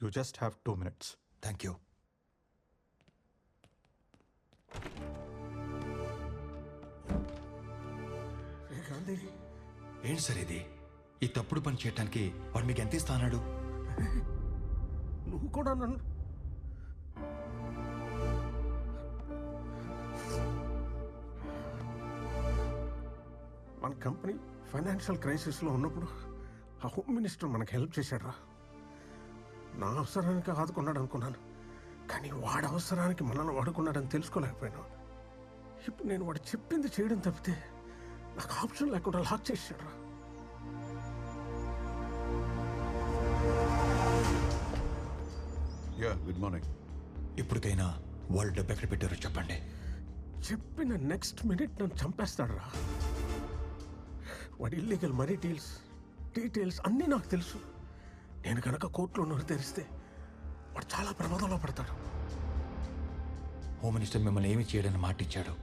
You just have 2 minutes. Thank you. Gandhi, ఏంటి sir ఇది? ఈ తప్పుడు పని చేయడానికి వాడు మీకు ఎంత ఇస్తా అన్నాడు? నువ్వు కూడా నన్ను మన కంపెనీ ఫైనాన్షియల్ క్రైసిస్లో ఉన్నప్పుడు ఆ హోమ్ మినిస్టర్ మనకు హెల్ప్ చేశాడు రా. నా అవసరానికి ఆదుకున్నాడు అనుకున్నాను, కానీ వాడి అవసరానికి మనల్ని వాడుకున్నాడని తెలుసుకోలేకపోయాను. ఇప్పుడు నేను వాడు చెప్పింది చేయడం తప్పితే నాకు ఆప్షన్ లేకుండా లాక్ చేశాడు రా. Good morning. ఇప్పటికైనా వాళ్ళు డబ్బు ఎక్కడ పెట్టారో చెప్పండి. చెప్పిన నెక్స్ట్ మినిట్ నన్ను చంపేస్తాడు రా. వాడి ఇల్లీగల్ మనీ డీటెయిల్స్ అన్నీ నాకు తెలుసు. నేను కనుక కోర్టులో నోరు తెరిస్తే వాడు చాలా ప్రమాదంలో పడతాడు. హోమ్ మినిస్టర్ మిమ్మల్ని ఏమి చేయడని మాట ఇచ్చాడు,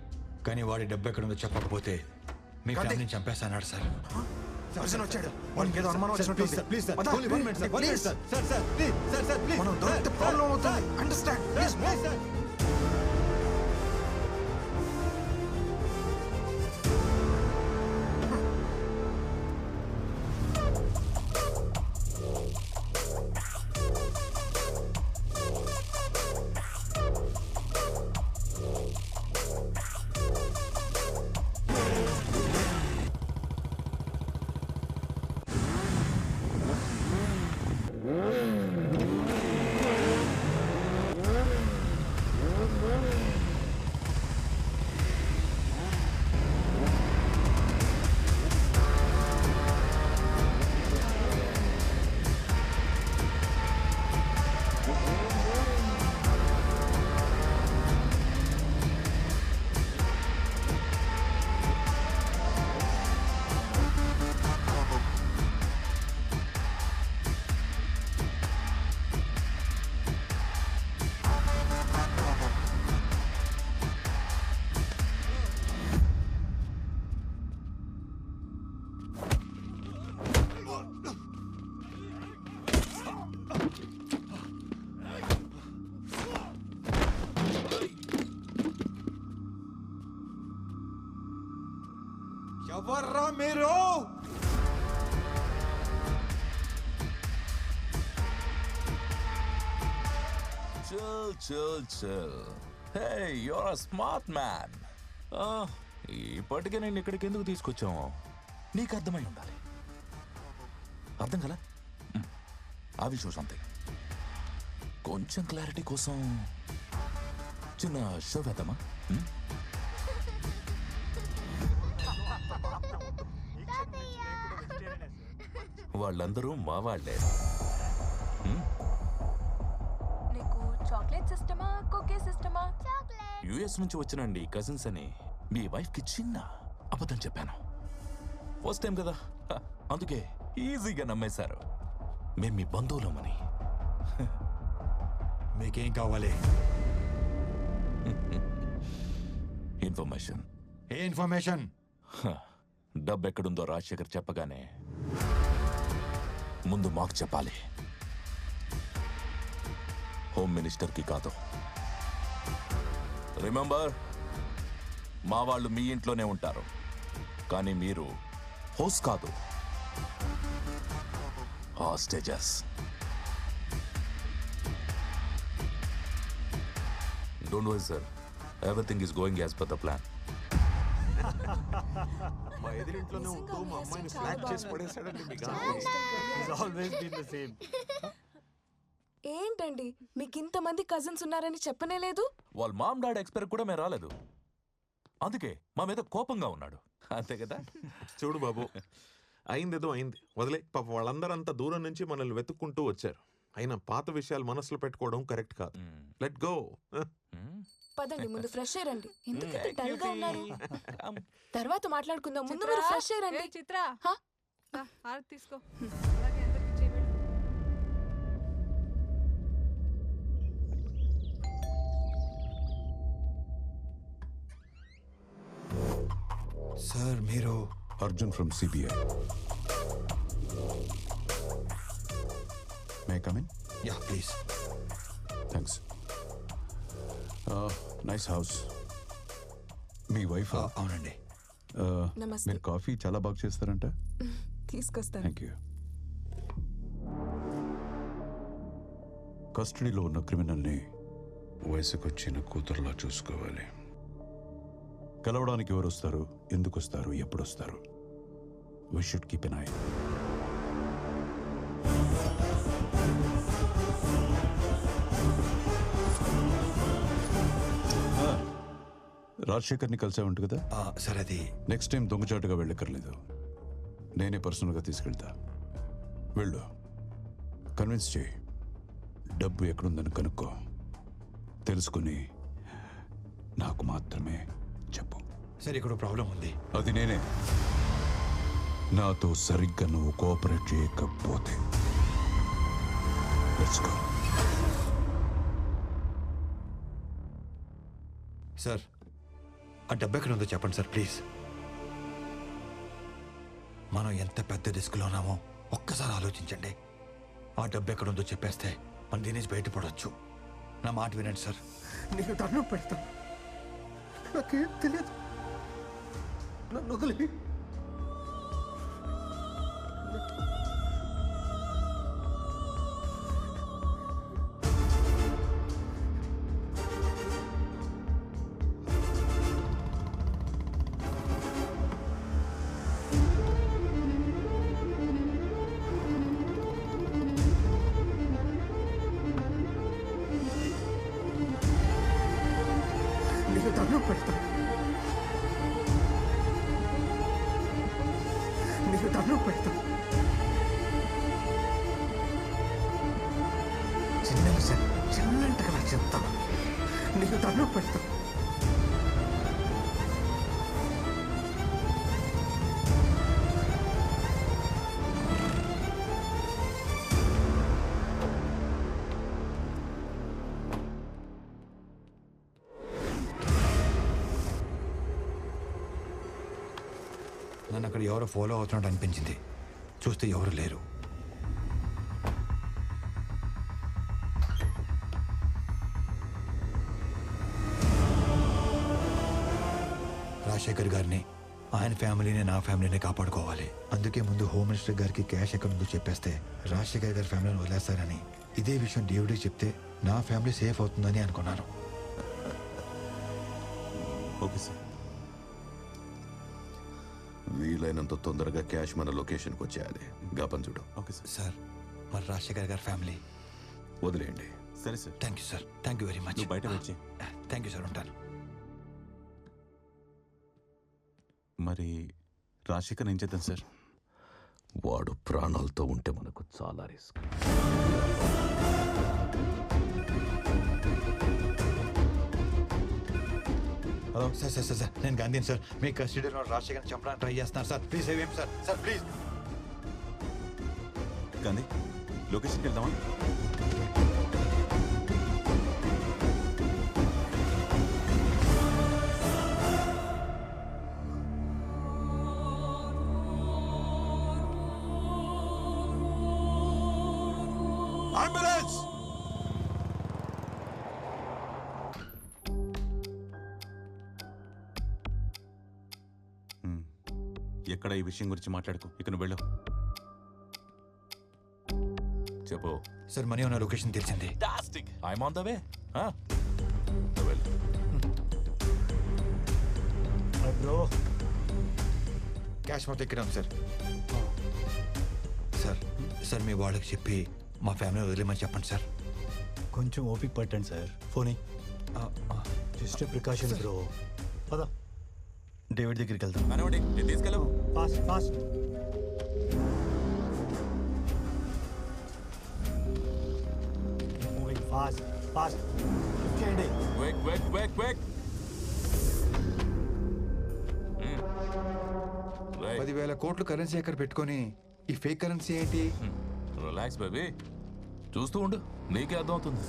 కానీ వాడి డబ్బు ఎక్కడ ఉందో చెప్పకపోతే మీ ఫ్యామిలీని చంపేస్తాన్నాడు సార్. వచ్చాడు, వాడికి ఏదో అనుమానం వచ్చినట్టుంది. Please sir, Only 1 minute, sir. 1 minute, sir. మనం దొరికితే ప్రాబ్లం అవుతుంది. Understand please. ఎవర్రా మీరు? Chill. Hey, you're a smart man. ఇప్పటికే నేను ఇక్కడికి ఎందుకు తీసుకొచ్చాము నీకు అర్థమై ఉండాలి. అర్థం కదా? అవి షో సంథింగ్. కొంచెం క్లారిటీ కోసం చిన్న షో వేద్దామా? వాళ్ళందరూ మా వాళ్ళే. నీకు చాక్లెట్ సిస్టమా, కుకీస్ సిస్టమా? యుఎస్ నుంచి వచ్చినండి కజిన్స్ అని మీ వైఫ్ కి చిన్న అబద్ధం చెప్పాను. ఫస్ట్ టైం కదా, అందుకే ఈజీగా నమ్మేశారు. మేము మీ బంధువులమని. మీకేం కావాలి? ఇన్ఫర్మేషన్. ఏ ఇన్ఫర్మేషన్? డబ్బు ఎక్కడుందో రాజశేఖర్ చెప్పగానే ముందు మాకు చెప్పాలి, హోమ్ మినిస్టర్కి కాదు. రిమెంబర్, మా వాళ్ళు మీ ఇంట్లోనే ఉంటారు, కానీ మీరు హోస్ట్ కాదు, hostages. Don't worry sir, everything is going as per the plan. మా ఎదురింట్లోనే ఉంటూ మా అమ్మాయిని స్లాక్ చేసి పడేశాడండి మీ ఏంటండి మీకు ఇంతమంది కజిన్స్ ఉన్నారని చెప్పనే లేదు? వాళ్ళ మామ్ డాడ్ ఎక్స్పైర్ కూడా మేము రాలేదు, అందుకే మా మీద కోపంగా ఉన్నాడు. అంతే కదా? చూడు బాబు, అయిందేదో అయింది, వదిలే. పాప వాళ్ళందరూ అంత దూరం నుంచి మనల్ని వెతుక్కుంటూ వచ్చారు. అయినా పాత విషయాలు మనసులో పెట్టుకోవడం కరెక్ట్ కాదు. Let go. పదండి, ముందు ఫ్రెష్ అయ్యండి. ఎందుకు డల్ గా ఉన్నారు? తర్వాత మాట్లాడుకుందాం, ముందు మీరు ఫ్రెష్ అయ్యండి. చిత్ర, హారతి తీసుకో. సార్ మీరు? Arjun from CBI. May I come in? Yeah please. Thanks. Nice house. Me wife? అవునండి. నమస్తే. మీరు కాఫీ చాలా బాగా చేస్తారంట. తీసుకొస్తాను. Thank you. కస్టడీలో ఉన్న క్రిమినల్ని వయసుకొచ్చిన కూతురులా చూసుకోవాలి. కలవడానికి ఎవరు వస్తారు, ఎందుకు వస్తారు, ఎప్పుడు వస్తారు? We should keep an eye. రాజశేఖర్ని కలిసావంట కదా? సార్ అది నెక్స్ట్ టైం దొంగచాటుగా వెళ్ళక్కర్లేదు, నేనే పర్సనల్గా తీసుకెళ్తా. వెళ్ళు, కన్విన్స్ చేయి, డబ్బు ఎక్కడుందని కనుక్కో, తెలుసుకుని నాకు మాత్రమే చెప్పు. సార్ ఇక్కడ ప్రాబ్లం ఉంది. అది నేనే. నాతో సరిగ్గా నువ్వు కోఆపరేట్ చేయకపోతే లెట్స్ గో. సార్ ఆ డబ్బు ఎక్కడ ఉందో చెప్పండి సార్ ప్లీజ్. మనం ఎంత పెద్ద రిస్క్లో ఉన్నామో ఒక్కసారి ఆలోచించండి. ఆ డబ్బు ఎక్కడ ఉందో చెప్పేస్తే మనం దీని నుంచి బయటపడవచ్చు. నా మాట వినండి సార్. నీకు దండం పెడతాను, నాకేం తెలియదు, నన్ను వదిలి. నీకు దండం పెడతాను, నీకు దండం పెడతాను. చిన్న విషయం చిన్నంటగా నాకు చెప్తాను, నీకు దండం పెడతాను. నన్ను అక్కడ ఎవరో ఫాలో అవుతున్నట్టు అనిపించింది. చూస్తే ఎవరు లేరు. రాజశేఖర్ గారిని, ఆయన ఫ్యామిలీని, నా ఫ్యామిలీని కాపాడుకోవాలి. అందుకే ముందు హోమ్ మినిస్టర్ గారికి క్యాష్ ఎక్కడ ఉందో చెప్పేస్తే రాజశేఖర్ గారి ఫ్యామిలీని వదిలేస్తారని, ఇదే విషయం డేవిడ్కి చెప్తే నా ఫ్యామిలీ సేఫ్ అవుతుందని అనుకున్నాను. Okay sir. వీలైనంత తొందరగా క్యాష్ మన లొకేషన్కి వచ్చేయాలి. గాపన్ చూడు. Okay sir. సార్ మరి రాజశేఖర్ గారి ఫ్యామిలీ వదిలేయండి. సరే sir. Thank you sir. Thank you very much. నువ్వు బయట వచ్చి. Thank you sir. ఉంటాను. మరి రాజశేఖర్ ఏం చేద్దాం సార్? వాడు ప్రాణాలతో ఉంటే మనకు చాలా రిస్క్. Hello sir. సార్ నేను గాంధీని సార్. మీ కస్టడీలో రాజశేఖర్ని చంపడానికి ట్రై చేస్తున్నారు sir. Please save him sir. Sir please. Gandhi, లొకేషన్కి వెళ్దామా? అంబులెన్స్! ఎక్కడ ఈ విషయం గురించి మాట్లాడుకో. ఇక నువ్వు వెళ్ళు. చెప్పు. సార్ మనీ ఉన్న లొకేషన్ తెలిసింది. I'm on the way. Cash మొత్తం ఇక్కడ ఉంది సార్. సార్ సార్ మీ వాళ్ళకి చెప్పి మా ఫ్యామిలీ వదిలేమని చెప్పండి సార్. కొంచెం ఓపిక పట్టండి సార్. ఫోనీ జస్ట్ ప్రికాషన్ బ్రో. పదా డేవిడ్ దగ్గరికి వెళ్తాం. కనవండి, నేను తీసుకెళ్ళవు. Fast fast. Moving fast fast. చేయండి. Quick quick quick quick. 10,000 కోట్లు కరెన్సీ ఎక్కడ పెట్టుకొని ఈ ఫేక్ కరెన్సీ ఏంటి? రిలాక్స్ బేబీ, చూస్తూ ఉండు, నీకే అర్థమవుతుంది.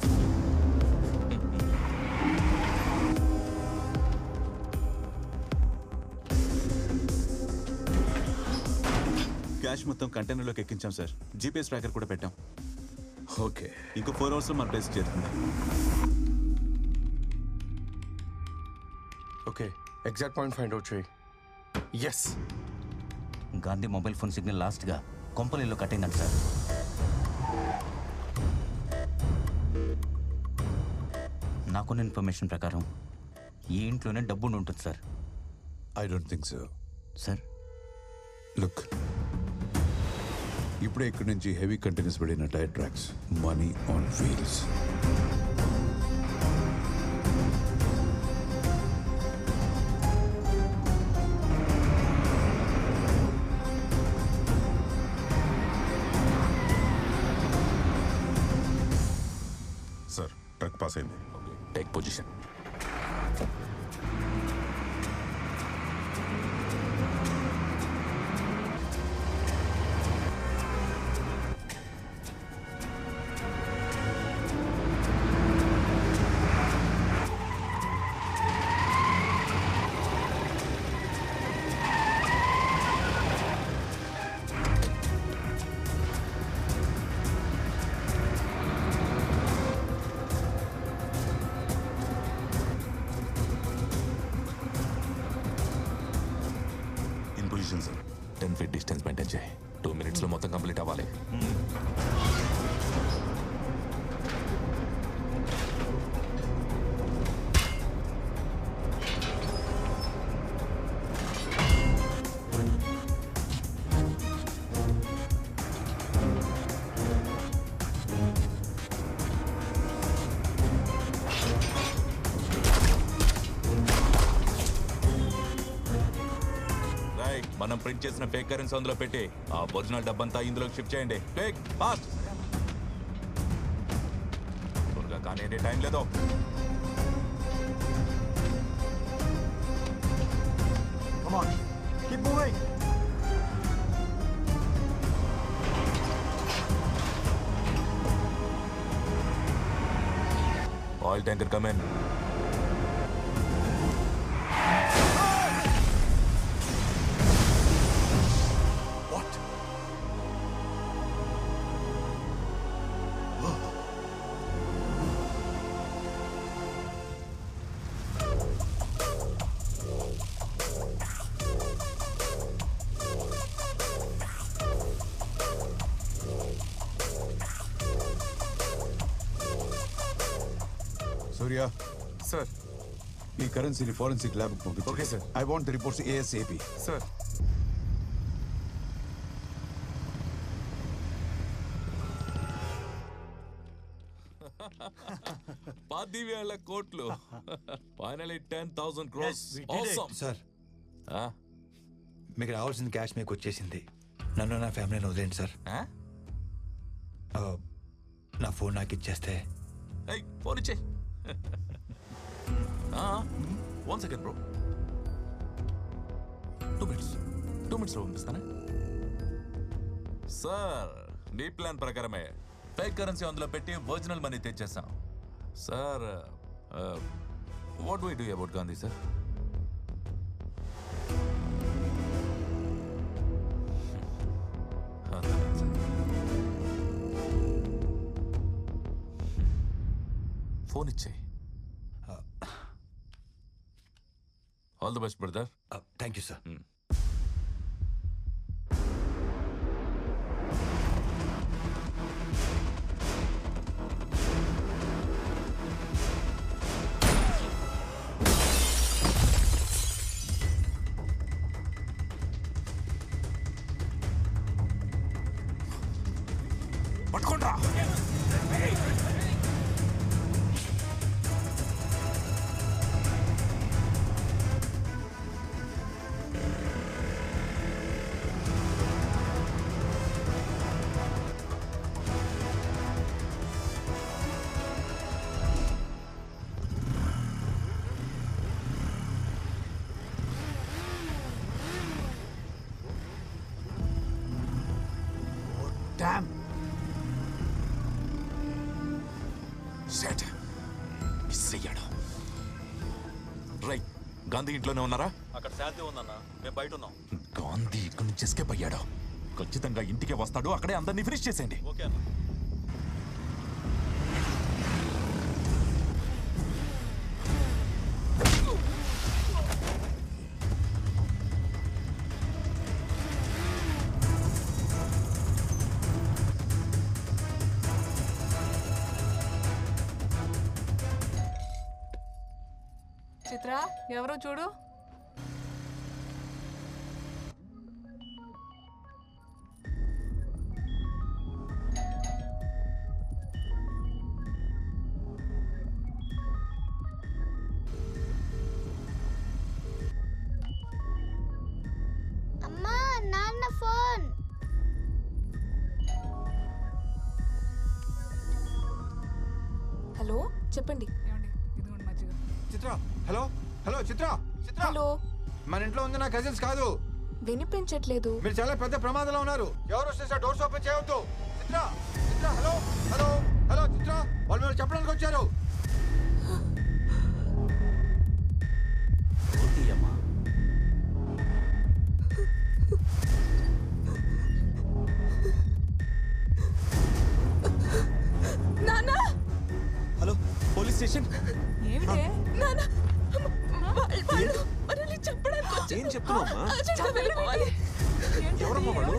క్యాష్ మొత్తం కంటైనర్లోకి ఎక్కించాం సార్. జీపీఎస్ ట్రాకర్ కూడా పెట్టాం. ఓకే, ఇంకో 4 అవర్స్లో మన ప్లేస్ చేరుతుంది. Okay, exact point find out చేయి. Yes, Gandhi mobile phone signal లాస్ట్గా కొంపలిలో కట్ అయిందంట సార్. నాకున్న ఇన్ఫర్మేషన్ ప్రకారం ఈ ఇంట్లోనే డబ్బు ఉంటుంది sir. I don't think so. Sir look, ఇప్పుడే ఇక్కడి నుంచి హెవీ కంటైనర్స్ పడిన tyre tracks, money on wheels. Sir, truck pass అయింది. Take position. Sir 10 feet distance maintain చేయి. 2 minutesలో మొత్తం కంప్లీట్ అవ్వాలి. మనం ప్రింట్ చేసిన ఫేక్ కరెన్సీ అందులో పెట్టి ఆ ఒరిజినల్ డబ్బంతా ఇందులోకి షిఫ్ట్ చేయండి. Quick, fast. త్వరగా కానీ టైం లేదు. Come on, keep moving. Oil tanker come in. Surya sir, ఈ కరెన్సీని ఫోరెన్సిక్ ల్యాబ్కి పంపించు. Okay sir. I want the reports ASAP. Sir, కోట్లు. Finally 10,000 crores. Awesome. సార్, మీకు రావాల్సిన క్యాష్ మీకు వచ్చేసింది. నన్ను నా ఫ్యామిలీని వదిలేండి సార్. నా ఫోన్ నాకు ఇచ్చేస్తే. ఫోన్ ఇచ్చే. 1 second బ్రో. 2 minutes లో పంపిస్తానా? సార్, నీ ప్లాన్ ప్రకారమే ఫేక్ కరెన్సీ అందులో పెట్టి ఒరిజినల్ మనీ తెచ్చేస్తాం. Sir, what do we do about Gandhi sir? Phone ఇచ్చేయి. All the best brother. Thank you sir. పట్టుకోండ్రా. Damn. Shit. మిస్ అయ్యాడు. రైట్, గాంధీ ఇంట్లోనే ఉన్నారా? అక్కడ శాంతి ఉందన్నా, మేము బయట ఉన్నాం. గాంధీ ఇక్కడి నుంచి ఎస్కేప్ అయ్యాడు. ఖచ్చితంగా ఇంటికి వస్తాడు. అక్కడే అందరినీ ఫినిష్ చేసేయండి. ఓకే అన్న. చిత్ర ఎవరో చూడు. అమ్మా నాన్న ఫోన్. హలో చెప్పండి. చిత్ర హలో హలో చిత్ర చిత్ర హలో మన ఇంట్లో ఉంది నా కజిన్స్ కాదు. వినిపించట్లేదు. మీరు చాలా పెద్ద ప్రమాదంలో ఉన్నారు. ఎవరు వస్తే డోర్స్ ఓపెన్ చేయవద్దు. చిత్ర చిత్ర హలో హలో హలో చిత్ర వాళ్ళు మీరు చెప్పడానికి వచ్చారు. నానా హలో పోలీస్ స్టేషన్. ఏమిటే నానా వాళ్ళు మనల్ని చంపడానికి ఏం చెప్తున్నావు అర్జెంట్గా వెళ్ళిపోవాలి. ఎవరమ్మా వాళ్ళు?